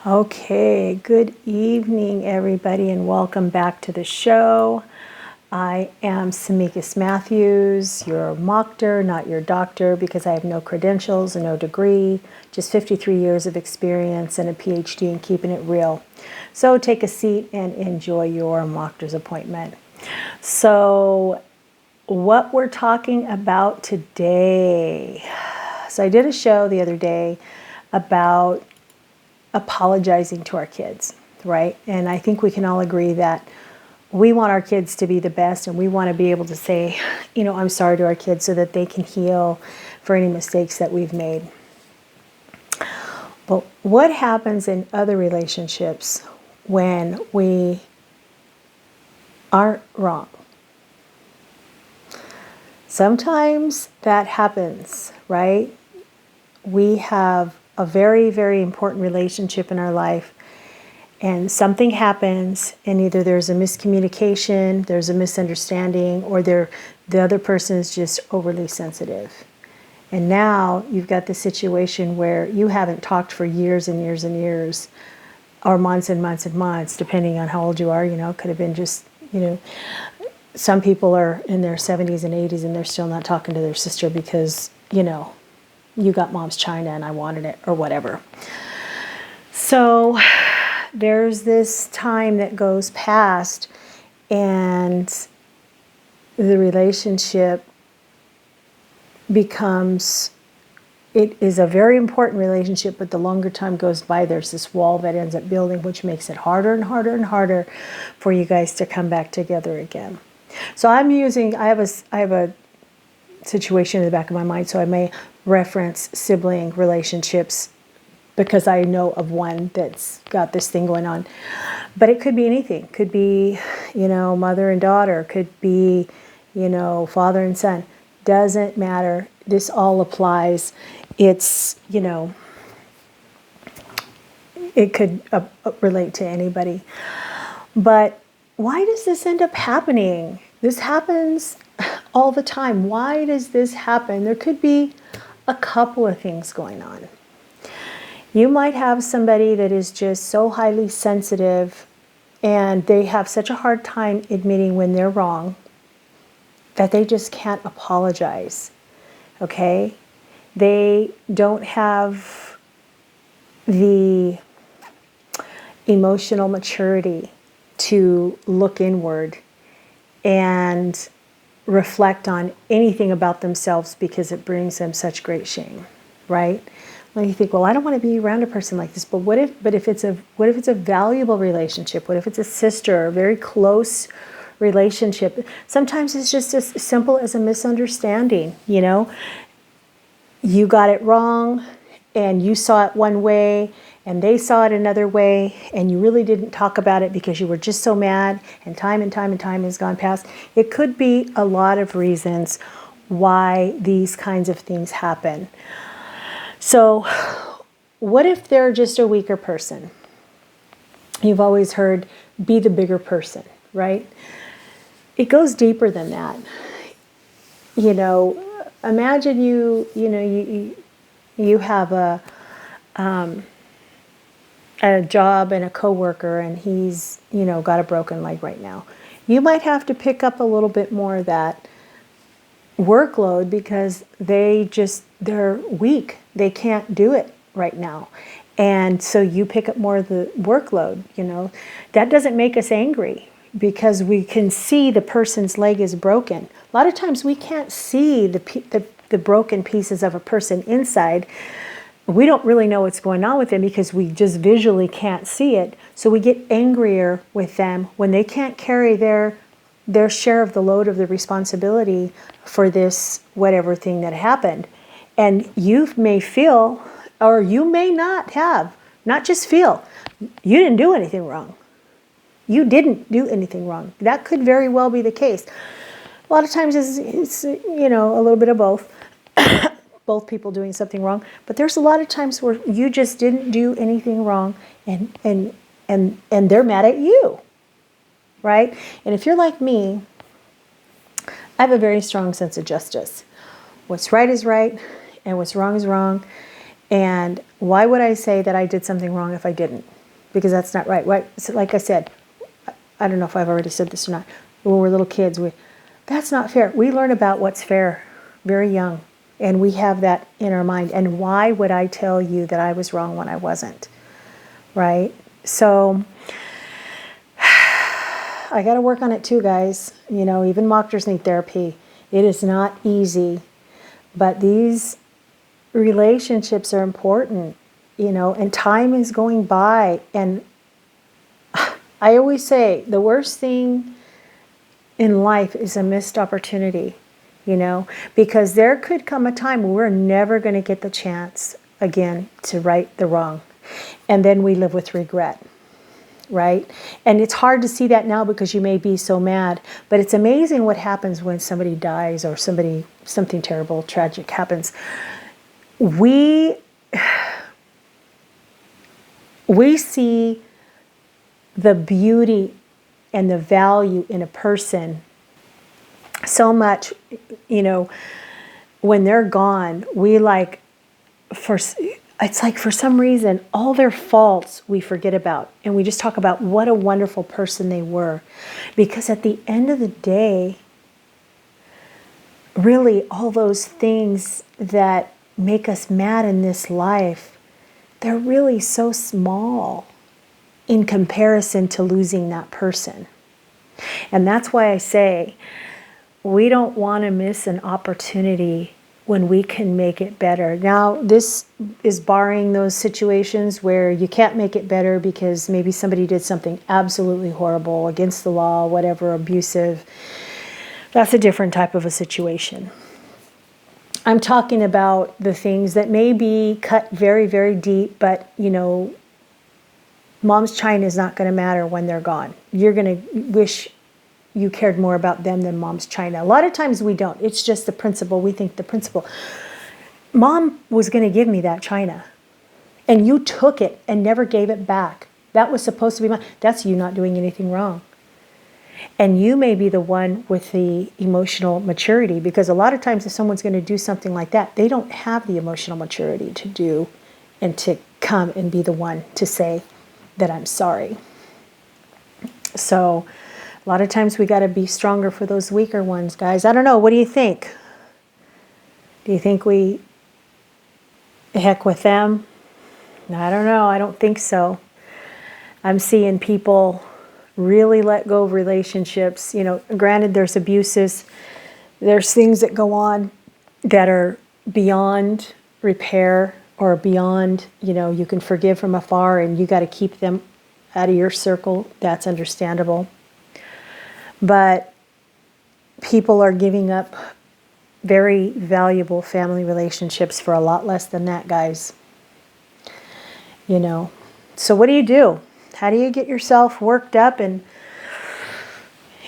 Okay, good evening, everybody, and welcome back to the show. I am Samikis Matthews, your Mocktor, not your doctor, because I have no credentials and no degree, just 53 years of experience and a PhD in keeping it real. So take a seat and enjoy your Mocktor's appointment. So, what we're talking about today. So, I did a show the other day about apologizing to our kids, right? And I think we can all agree that we want our kids to be the best, and we want to be able to say, I'm sorry to our kids so that they can heal for any mistakes that we've made. But what happens in other relationships when we aren't wrong? Sometimes that happens, right? We have a very, very important relationship in our life, and something happens, and either there's a miscommunication, there's a misunderstanding, or the other person is just overly sensitive. And now you've got the situation where you haven't talked for years and years and years, or months and months and months, depending on how old you are. It could have been just, some people are in their 70s and 80s and they're still not talking to their sister because, you got mom's china and I wanted it, or whatever. So there's this time that goes past, and the relationship becomes, it is a very important relationship, but the longer time goes by, there's this wall that ends up building, which makes it harder and harder and harder for you guys to come back together again. So I have a situation in the back of my mind, so I may reference sibling relationships because I know of one that's got this thing going on. But it could be anything. Could be, mother and daughter. Could be, father and son. Doesn't matter. This all applies. It's, it could relate to anybody. But why does this end up happening? This happens all the time. Why does this happen? There could be a couple of things going on. You might have somebody that is just so highly sensitive, and they have such a hard time admitting when they're wrong that they just can't apologize. Okay? They don't have the emotional maturity to look inward and reflect on anything about themselves because it brings them such great shame, right? When you think, well, I don't want to be around a person like this, but what if it's a valuable relationship? What if it's a sister, a very close relationship? Sometimes it's just as simple as a misunderstanding, You got it wrong, and you saw it one way, and they saw it another way, and you really didn't talk about it because you were just so mad, and time has gone past. It could be a lot of reasons why these kinds of things happen. So, what if they're just a weaker person? You've always heard, be the bigger person, right? It goes deeper than that. Imagine you have a job and a coworker, and he's, got a broken leg right now. You might have to pick up a little bit more of that workload because they're weak. They can't do it right now. And so you pick up more of the workload, That doesn't make us angry because we can see the person's leg is broken. A lot of times we can't see the broken pieces of a person inside. We don't really know what's going on with them because we just visually can't see it. So we get angrier with them when they can't carry their share of the load of the responsibility for this whatever thing that happened. And you may feel, or you may not just feel, you didn't do anything wrong. You didn't do anything wrong. That could very well be the case. A lot of times it's a little bit of both. Both people doing something wrong, but there's a lot of times where you just didn't do anything wrong, and they're mad at you, right? And if you're like me, I have a very strong sense of justice. What's right is right, and what's wrong is wrong, And why would I say that I did something wrong if I didn't? Because that's not right. Right? So like I said, I don't know if I've already said this or not. When we're little kids, that's not fair. We learn about what's fair very young, and we have that in our mind. And why would I tell you that I was wrong when I wasn't? Right? So I got to work on it too, guys. You know, even Mocktors need therapy. It is not easy, but these relationships are important, you know, and time is going by. And I always say the worst thing in life is a missed opportunity, you know, because there could come a time where we're never going to get the chance again to right the wrong. And then we live with regret, right? And it's hard to see that now because you may be so mad, but it's amazing what happens when somebody dies or something terrible, tragic happens. We see the beauty and the value in a person so much, you know, when they're gone, it's like for some reason, all their faults we forget about. And we just talk about what a wonderful person they were. Because at the end of the day, really all those things that make us mad in this life, they're really so small in comparison to losing that person. And that's why I say we don't want to miss an opportunity when we can make it better. Now, this is barring those situations where you can't make it better because maybe somebody did something absolutely horrible, against the law, whatever, abusive. That's a different type of a situation. I'm talking about the things that may be cut very, very deep, but, you know, mom's china is not going to matter when they're gone. You're going to wish you cared more about them than mom's china. A lot of times we don't. It's just the principle. We think the principle. Mom was going to give me that china, and you took it and never gave it back. That was supposed to be mine. That's you not doing anything wrong. And you may be the one with the emotional maturity, because a lot of times if someone's going to do something like that, they don't have the emotional maturity to do and to come and be the one to say that I'm sorry. So a lot of times we got to be stronger for those weaker ones, guys. I don't know. What do you think? Do you think we heck with them? I don't know. I don't think so. I'm seeing people really let go of relationships. You know, granted, there's abuses. There's things that go on that are beyond repair or beyond, you know, you can forgive from afar and you got to keep them out of your circle. That's understandable. But people are giving up very valuable family relationships for a lot less than that, guys. You know, so what do? How do you get yourself worked up? And,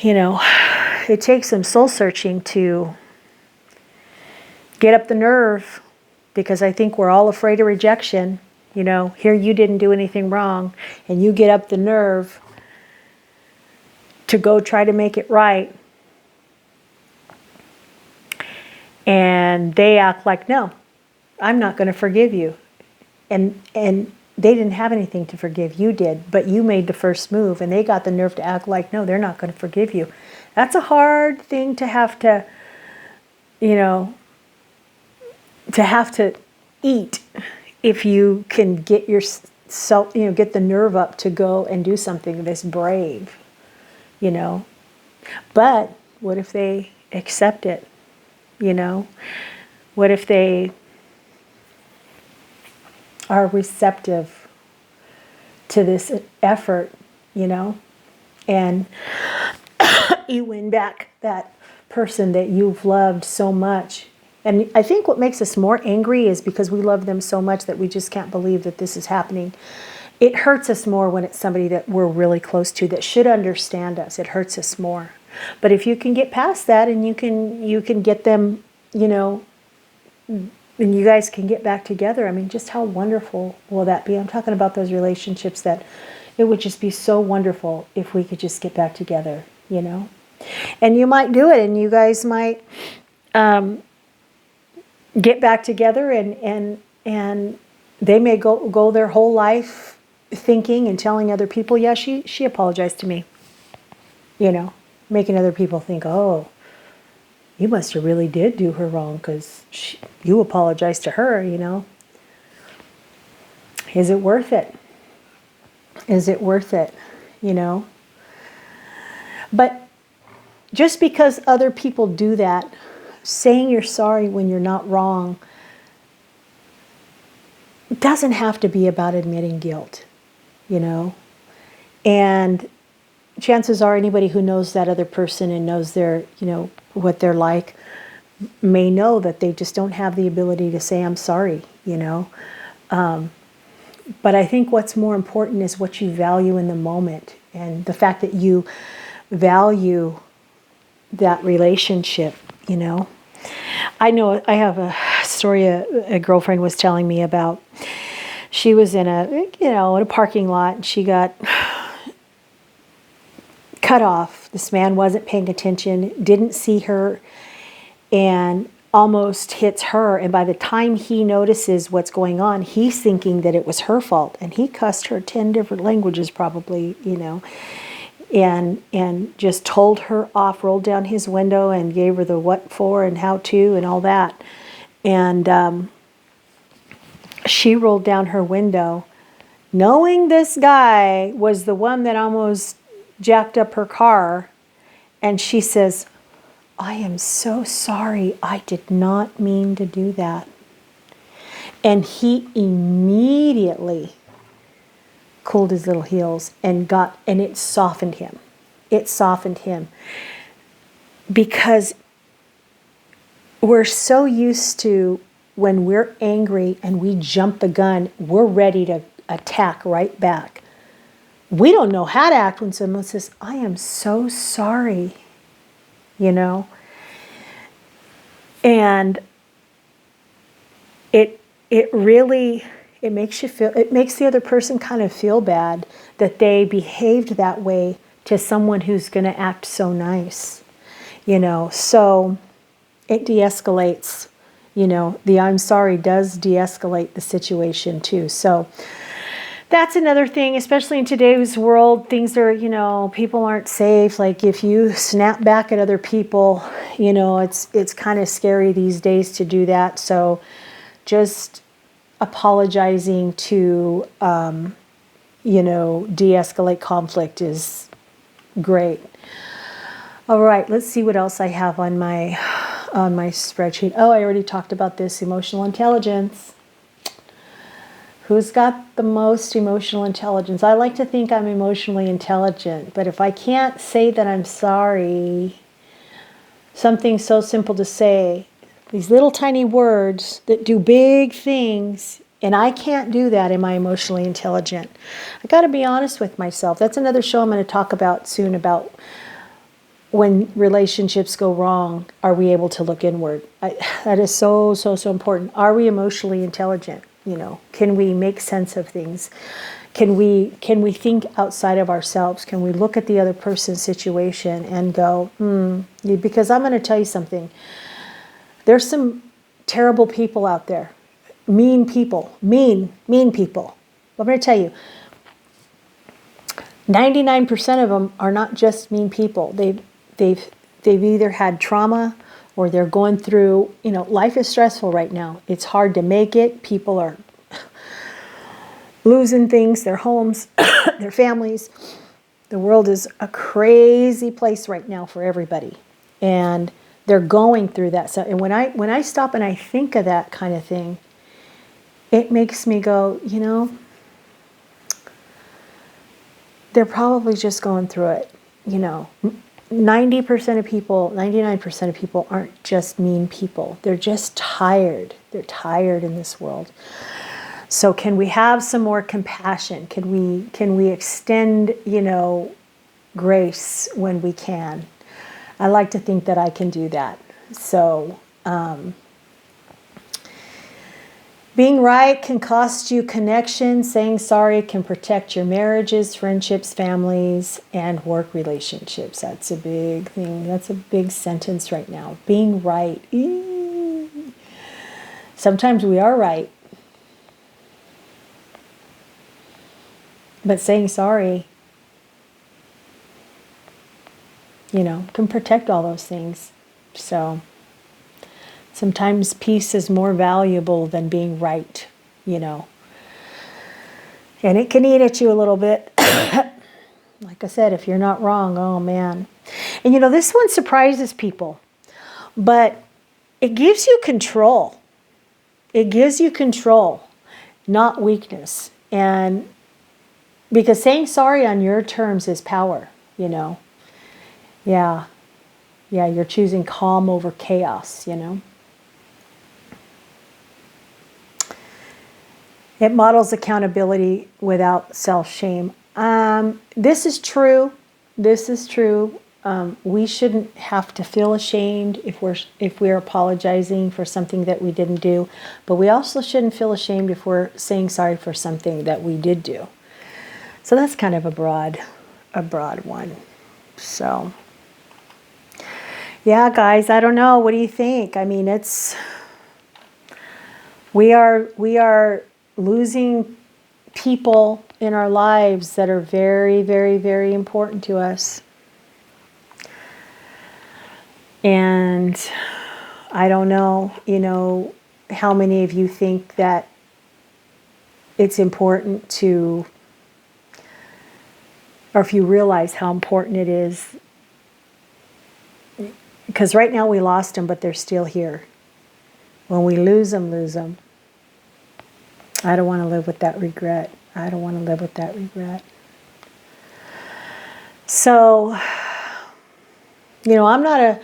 you know, it takes some soul searching to get up the nerve, because I think we're all afraid of rejection. You know, here you didn't do anything wrong, and you get up the nerve to go try to make it right. And they act like, no, I'm not going to forgive you. And they didn't have anything to forgive. You did, but you made the first move, and they got the nerve to act like, no, they're not going to forgive you. That's a hard thing to have to, you know, to have to eat if you can get yourself, you know, get the nerve up to go and do something this brave, you know. But what if they accept it, you know? What if they are receptive to this effort, you know, and you win back that person that you've loved so much. And I think what makes us more angry is because we love them so much that we just can't believe that this is happening. It hurts us more when it's somebody that we're really close to that should understand us. It hurts us more. But if you can get past that and you can get them, you know, and you guys can get back together, I mean, just how wonderful will that be? I'm talking about those relationships that it would just be so wonderful if we could just get back together, you know? And you might do it, and you guys might get back together and they may go their whole life thinking and telling other people, yeah, she apologized to me. You know, making other people think, oh, you must have really did do her wrong because you apologized to her, you know. Is it worth it? Is it worth it? You know? But just because other people do that, saying you're sorry when you're not wrong doesn't have to be about admitting guilt, you know? And chances are anybody who knows that other person and knows their, you know, what they're like may know that they just don't have the ability to say, I'm sorry, you know? But I think what's more important is what you value in the moment, and the fact that you value that relationship, you know. I know I have a story a girlfriend was telling me about. She was in in a parking lot, and she got cut off. This man wasn't paying attention, didn't see her, and almost hits her. And by the time he notices what's going on, he's thinking that it was her fault, and he cussed her 10 different languages probably, you know, and just told her off, rolled down his window and gave her the what for and how to and all that. And she rolled down her window knowing this guy was the one that almost jacked up her car, and she says, I am so sorry. I did not mean to do that. And he immediately cooled his little heels and it softened him. It softened him. Because we're so used to, when we're angry and we jump the gun, we're ready to attack right back. We don't know how to act when someone says, I am so sorry. You know, and it really, it makes the other person kind of feel bad that they behaved that way to someone who's going to act so nice, you know. So it de-escalates, you know. The I'm sorry does de-escalate the situation too. So that's another thing, especially in today's world. Things are, you know, people aren't safe. Like if you snap back at other people, you know, it's kind of scary these days to do that. So just apologizing to, you know, de-escalate conflict is great. All right, let's see what else I have on my spreadsheet. Oh, I already talked about this, emotional intelligence. Who's got the most emotional intelligence? I like to think I'm emotionally intelligent, but if I can't say that I'm sorry, something so simple to say, these little tiny words that do big things, and I can't do that, am I emotionally intelligent? I got to be honest with myself. That's another show I'm going to talk about soon, about when relationships go wrong, are we able to look inward? That is so important. Are we emotionally intelligent? You know, can we make sense of things? Can we think outside of ourselves? Can we look at the other person's situation and go, because I'm going to tell you something. There's some terrible people out there. Mean people. Mean people. I'm going to tell you, 99% of them are not just mean people. They've either had trauma, or they're going through, you know, life is stressful right now. It's hard to make it. People are losing things, their homes, their families. The world is a crazy place right now for everybody. And they're going through that. So, and when I stop and I think of that kind of thing, it makes me go, you know, they're probably just going through it, you know. 90% of people, 99% of people aren't just mean people. They're just tired. They're tired in this world. So can we have some more compassion? Can we extend, you know, grace when we can? I like to think that I can do that. So being right can cost you connection. Saying sorry can protect your marriages, friendships, families, and work relationships. That's a big thing. That's a big sentence right now. Being right. Sometimes we are right. But saying sorry, can protect all those things. So sometimes peace is more valuable than being right, And it can eat at you a little bit. Like I said, if you're not wrong, oh man. And this one surprises people, but it gives you control. It gives you control, not weakness. And because saying sorry on your terms is power, Yeah. Yeah, you're choosing calm over chaos, It models accountability without self-shame. This is true. This is true. We shouldn't have to feel ashamed if we're apologizing for something that we didn't do, but we also shouldn't feel ashamed if we're saying sorry for something that we did do. So that's kind of a broad one. So, yeah, guys, I don't know. What do you think? I mean, we are losing people in our lives that are very, very, very important to us. And I don't know, how many of you think that it's important to, or if you realize how important it is. Because right now we lost them, but they're still here. When we lose them. I don't want to live with that regret. I don't want to live with that regret. So, I'm not a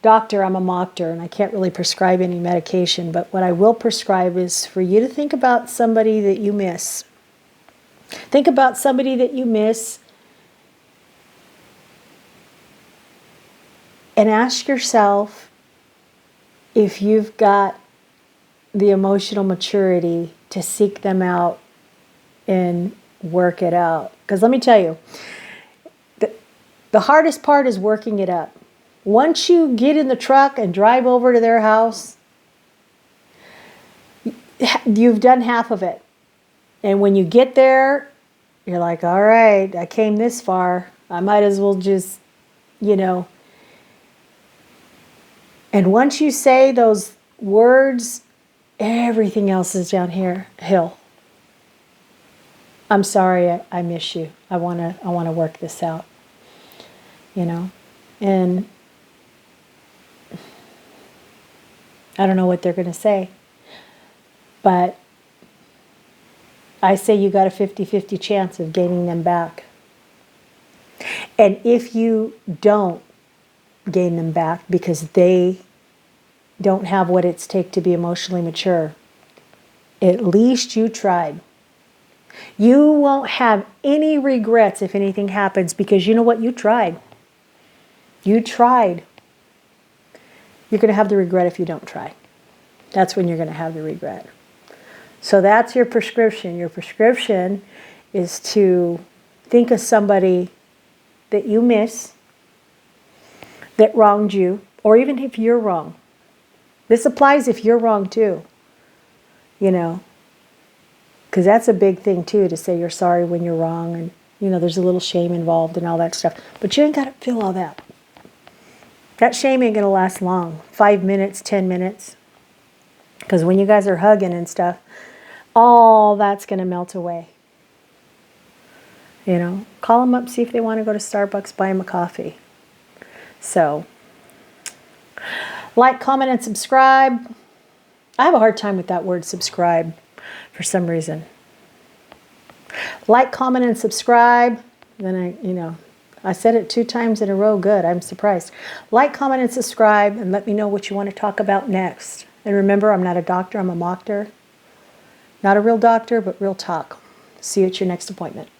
doctor, I'm a Mocktor, and I can't really prescribe any medication, but what I will prescribe is for you to think about somebody that you miss. Think about somebody that you miss and ask yourself if you've got the emotional maturity to seek them out and work it out. Because let me tell you, the hardest part is working it up. Once you get in the truck and drive over to their house, you've done half of it. And when you get there, you're like, all right, I came this far. I might as well just, And once you say those words, everything else is down here, hill. I'm sorry, I miss you. I want to work this out. And I don't know what they're going to say. But I say you got a 50-50 chance of gaining them back. And if you don't gain them back because they don't have what it's take to be emotionally mature, at least you tried. You won't have any regrets if anything happens because you know what? You tried. You tried. You're going to have the regret if you don't try. That's when you're going to have the regret. So that's your prescription. Your prescription is to think of somebody that you miss, that wronged you, or even if you're wrong. This applies if you're wrong too, because that's a big thing too, to say you're sorry when you're wrong, and there's a little shame involved and all that stuff. But you ain't got to feel all that. That shame ain't going to last long, 5 minutes, 10 minutes. Because when you guys are hugging and stuff, all that's going to melt away. Call them up, see if they want to go to Starbucks, buy them a coffee. So, like, comment, and subscribe. I have a hard time with that word subscribe for some reason. Like, comment, and subscribe. Then I said it 2 times in a row. Good. I'm surprised. Like, comment, and subscribe, and let me know what you want to talk about next. And remember, I'm not a doctor. I'm a Mocktor. Not a real doctor, but real talk. See you at your next appointment.